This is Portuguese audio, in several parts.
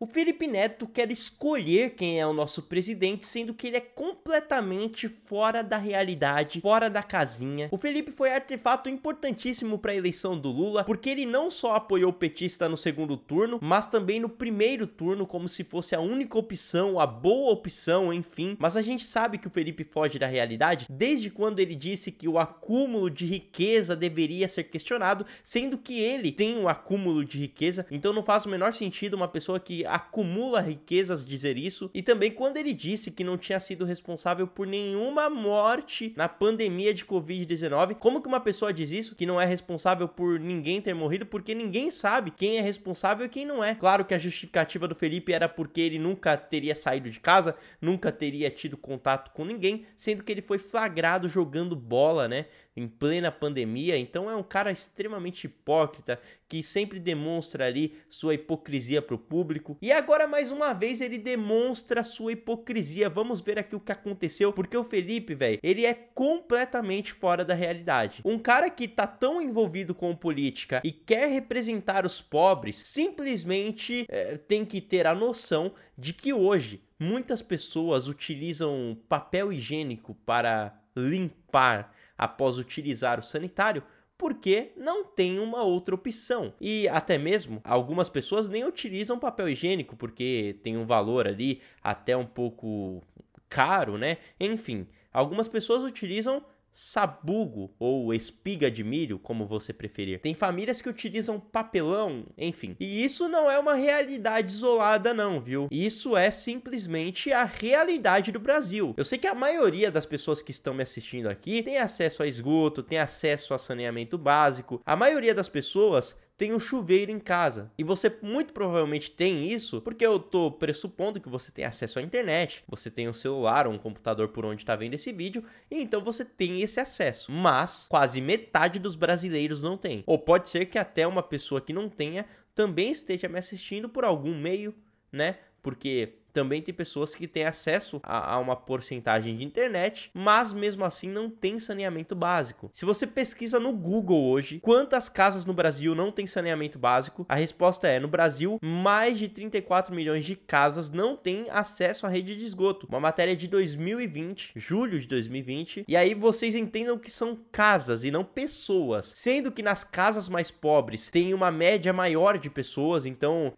O Felipe Neto quer escolher quem é o nosso presidente, sendo que ele é completamente fora da realidade, fora da casinha. O Felipe foi artefato importantíssimo para a eleição do Lula, porque ele não só apoiou o petista no segundo turno, mas também no primeiro turno, como se fosse a única opção, a boa opção, enfim. Mas a gente sabe que o Felipe foge da realidade desde quando ele disse que o acúmulo de riqueza deveria ser questionado, sendo que ele tem um acúmulo de riqueza, então não faz o menor sentido uma pessoa que acumula riquezas dizer isso. E também quando ele disse que não tinha sido responsável por nenhuma morte na pandemia de Covid-19. Como que uma pessoa diz isso? Que não é responsável por ninguém ter morrido, porque ninguém sabe quem é responsável e quem não é. Claro que a justificativa do Felipe era porque ele nunca teria saído de casa, nunca teria tido contato com ninguém, sendo que ele foi flagrado jogando bola, né, em plena pandemia. Então é um cara extremamente hipócrita, que sempre demonstra ali sua hipocrisia pro público. E agora mais uma vez ele demonstra sua hipocrisia. Vamos ver aqui o que aconteceu, porque o Felipe, velho, ele é completamente fora da realidade. Um cara que tá tão envolvido com política e quer representar os pobres, simplesmente tem que ter a noção de que hoje muitas pessoas utilizam papel higiênico para limpar após utilizar o sanitário, porque não tem uma outra opção. E até mesmo algumas pessoas nem utilizam papel higiênico, porque tem um valor ali até um pouco caro, né? Enfim, algumas pessoas utilizam sabugo ou espiga de milho, como você preferir. Tem famílias que utilizam papelão, enfim. E isso não é uma realidade isolada não, viu? Isso é simplesmente a realidade do Brasil. Eu sei que a maioria das pessoas que estão me assistindo aqui tem acesso a esgoto, tem acesso a saneamento básico. A maioria das pessoas tem um chuveiro em casa. E você muito provavelmente tem isso porque eu tô pressupondo que você tem acesso à internet, você tem um celular ou um computador por onde tá vendo esse vídeo, e então você tem esse acesso. Mas quase metade dos brasileiros não tem. Ou pode ser que até uma pessoa que não tenha também esteja me assistindo por algum meio, né? Porque também tem pessoas que têm acesso a uma porcentagem de internet, mas mesmo assim não tem saneamento básico. Se você pesquisa no Google hoje, quantas casas no Brasil não tem saneamento básico? A resposta é, no Brasil, mais de 34 milhões de casas não têm acesso à rede de esgoto. Uma matéria de 2020, julho de 2020. E aí vocês entendam que são casas e não pessoas. Sendo que nas casas mais pobres tem uma média maior de pessoas, então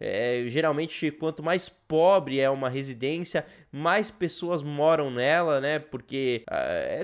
geralmente quanto mais pobre é uma residência, mais pessoas moram nela, né? Porque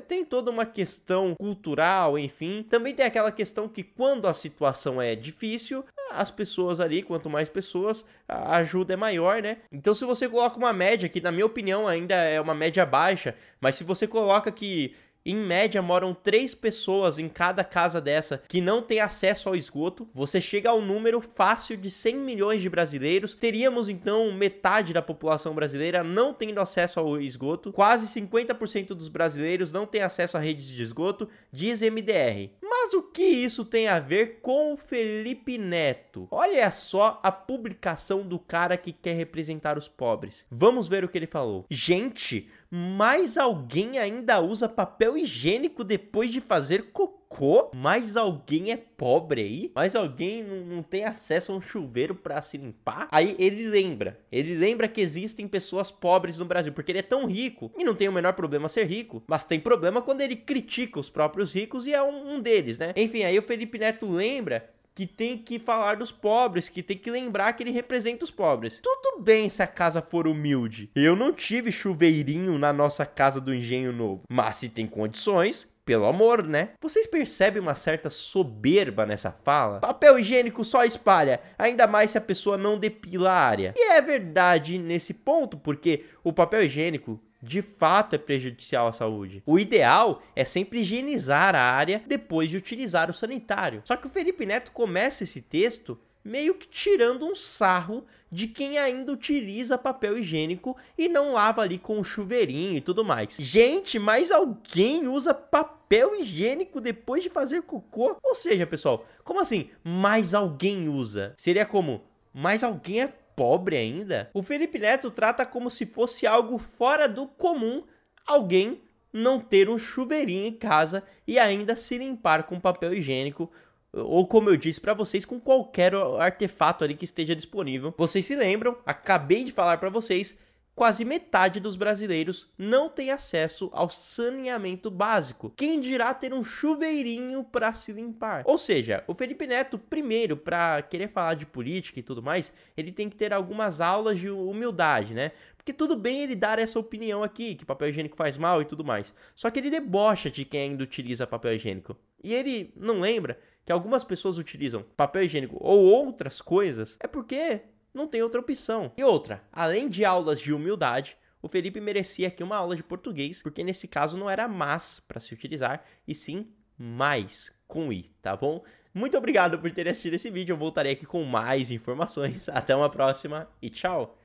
tem toda uma questão cultural, enfim. Também tem aquela questão que quando a situação é difícil, as pessoas ali, quanto mais pessoas, a ajuda é maior, né? Então se você coloca uma média, que na minha opinião ainda é uma média baixa, mas se você coloca que em média moram 3 pessoas em cada casa dessa que não tem acesso ao esgoto, você chega ao número fácil de 100 milhões de brasileiros. Teríamos então metade da população brasileira não tendo acesso ao esgoto. Quase 50% dos brasileiros não têm acesso a redes de esgoto, diz MDR. Mas o que isso tem a ver com o Felipe Neto? Olha só a publicação do cara que quer representar os pobres. Vamos ver o que ele falou. Gente, mas alguém ainda usa papel higiênico depois de fazer cocô? Mais alguém é pobre aí? Mais alguém não tem acesso a um chuveiro para se limpar? Aí ele lembra que existem pessoas pobres no Brasil, porque ele é tão rico e não tem o menor problema ser rico, mas tem problema quando ele critica os próprios ricos e é um deles, né? Enfim, aí o Felipe Neto lembra que tem que falar dos pobres, que tem que lembrar que ele representa os pobres. Tudo bem se a casa for humilde. Eu não tive chuveirinho na nossa casa do Engenho Novo, mas se tem condições, pelo amor, né? Vocês percebem uma certa soberba nessa fala? Papel higiênico só espalha, ainda mais se a pessoa não depila a área. E é verdade nesse ponto, porque o papel higiênico de fato é prejudicial à saúde. O ideal é sempre higienizar a área depois de utilizar o sanitário. Só que o Felipe Neto começa esse texto meio que tirando um sarro de quem ainda utiliza papel higiênico e não lava ali com o chuveirinho e tudo mais. Gente, mas alguém usa papel higiênico depois de fazer cocô? Ou seja, pessoal, como assim mais alguém usa? Seria como mais alguém é pobre ainda? O Felipe Neto trata como se fosse algo fora do comum alguém não ter um chuveirinho em casa e ainda se limpar com papel higiênico ou como eu disse pra vocês, com qualquer artefato ali que esteja disponível. Vocês se lembram? Acabei de falar pra vocês, quase metade dos brasileiros não tem acesso ao saneamento básico. Quem dirá ter um chuveirinho para se limpar? Ou seja, o Felipe Neto, primeiro, para querer falar de política e tudo mais, ele tem que ter algumas aulas de humildade, né? Porque tudo bem ele dar essa opinião aqui, que papel higiênico faz mal e tudo mais. Só que ele debocha de quem ainda utiliza papel higiênico. E ele não lembra que algumas pessoas utilizam papel higiênico ou outras coisas, é porque não tem outra opção. E outra, além de aulas de humildade, o Felipe merecia aqui uma aula de português, porque nesse caso não era mas para se utilizar, e sim mais, com i, tá bom? Muito obrigado por ter assistido esse vídeo, eu voltarei aqui com mais informações. Até uma próxima e tchau!